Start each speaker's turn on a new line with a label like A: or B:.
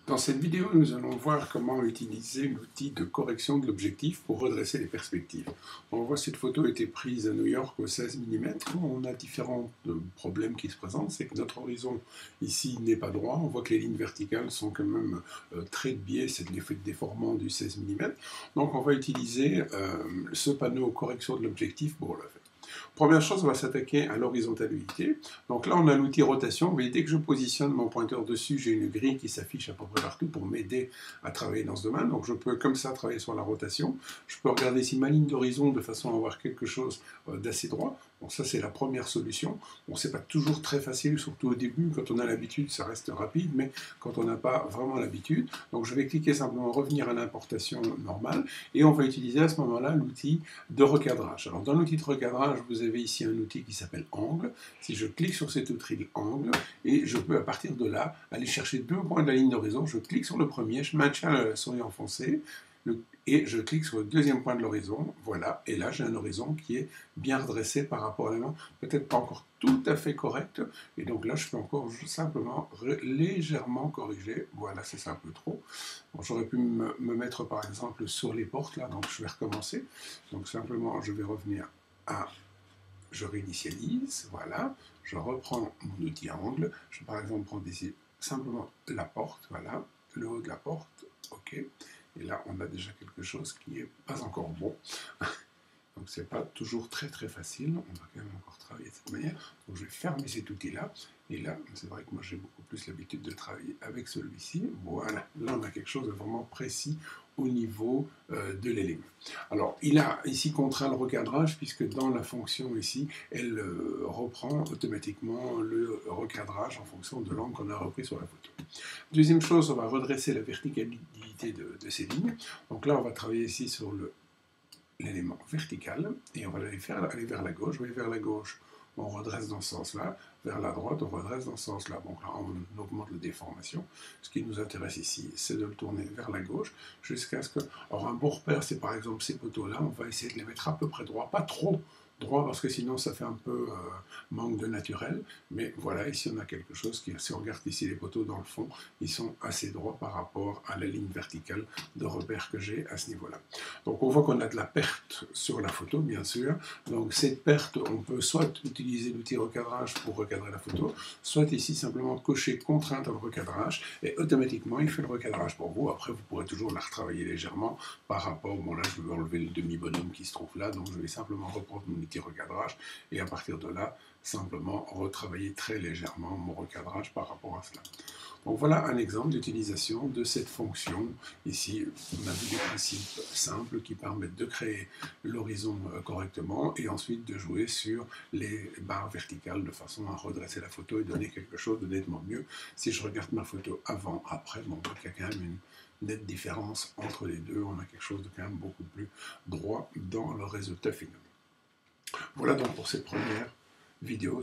A: Dans cette vidéo, nous allons voir comment utiliser l'outil de correction de l'objectif pour redresser les perspectives. On voit que cette photo a été prise à New York au 16 mm. On a différents problèmes qui se présentent. C'est que notre horizon ici n'est pas droit. On voit que les lignes verticales sont quand même très de biais. C'est l'effet de déformant du 16 mm. Donc on va utiliser ce panneau correction de l'objectif pour le faire. Première chose, on va s'attaquer à l'horizontalité. Donc là, on a l'outil rotation. Vous voyez, dès que je positionne mon pointeur dessus, j'ai une grille qui s'affiche à peu près partout pour m'aider à travailler dans ce domaine. Donc je peux comme ça travailler sur la rotation. Je peux regarder ici ma ligne d'horizon de façon à avoir quelque chose d'assez droit. Bon, ça, c'est la première solution. Bon, c'est pas toujours très facile, surtout au début. Quand on a l'habitude, ça reste rapide, mais quand on n'a pas vraiment l'habitude. Donc je vais cliquer simplement revenir à l'importation normale et on va utiliser à ce moment-là l'outil de recadrage. Alors dans l'outil de recadrage, vous avez ici un outil qui s'appelle Angle. Si je clique sur cet outil Angle, et je peux à partir de là aller chercher deux points de la ligne d'horizon, je clique sur le premier, je maintiens la souris enfoncée, et je clique sur le deuxième point de l'horizon, voilà, et là j'ai un horizon qui est bien redressé par rapport à la main, peut-être pas encore tout à fait correct, et donc là je peux encore simplement légèrement corriger, voilà, c'est ça un peu trop. Bon, j'aurais pu me mettre par exemple sur les portes là, donc je vais recommencer, donc simplement je vais revenir à... Je réinitialise, voilà, je reprends mon outil angle, je vais par exemple prendre ici simplement la porte, voilà, le haut de la porte, ok, et là on a déjà quelque chose qui n'est pas encore bon, donc c'est pas toujours très facile, on va quand même encore travailler de cette manière, donc je vais fermer cet outil-là, et là, c'est vrai que moi j'ai beaucoup plus l'habitude de travailler avec celui-ci, voilà, là on a quelque chose de vraiment précis au niveau de l'élément. Alors, il a ici contraint le recadrage, puisque dans la fonction ici, elle reprend automatiquement le recadrage en fonction de l'angle qu'on a repris sur la photo. Deuxième chose, on va redresser la verticalité de ces lignes. Donc là, on va travailler ici sur l'élément vertical, et on va aller vers la gauche. Vous voyez, vers la gauche, on redresse dans ce sens-là, vers la droite, on redresse dans ce sens-là. Donc là, on augmente la déformation. Ce qui nous intéresse ici, c'est de le tourner vers la gauche, jusqu'à ce que... Alors un bon repère, c'est par exemple ces poteaux-là, on va essayer de les mettre à peu près droit, pas trop droit, parce que sinon ça fait un peu manque de naturel, mais voilà, ici on a quelque chose qui, si on regarde ici les poteaux dans le fond, ils sont assez droits par rapport à la ligne verticale de repère que j'ai à ce niveau-là. Donc on voit qu'on a de la perte sur la photo, bien sûr. Donc cette perte, on peut soit utiliser l'outil recadrage pour recadrer la photo, soit ici simplement cocher contrainte au recadrage, et automatiquement il fait le recadrage pour vous. Après vous pourrez toujours la retravailler légèrement par rapport, bon là je vais enlever le demi-bonhomme qui se trouve là, donc je vais simplement reprendre mon outil recadrage, et à partir de là, simplement retravailler très légèrement mon recadrage par rapport à cela. Donc voilà un exemple d'utilisation de cette fonction. Ici, on a vu des principes simples qui permettent de créer l'horizon correctement et ensuite de jouer sur les barres verticales de façon à redresser la photo et donner quelque chose de nettement mieux. Si je regarde ma photo avant, après, on voit qu'il y a quand même une nette différence entre les deux. On a quelque chose de quand même beaucoup plus droit dans le résultat final. Voilà donc pour cette première vidéo.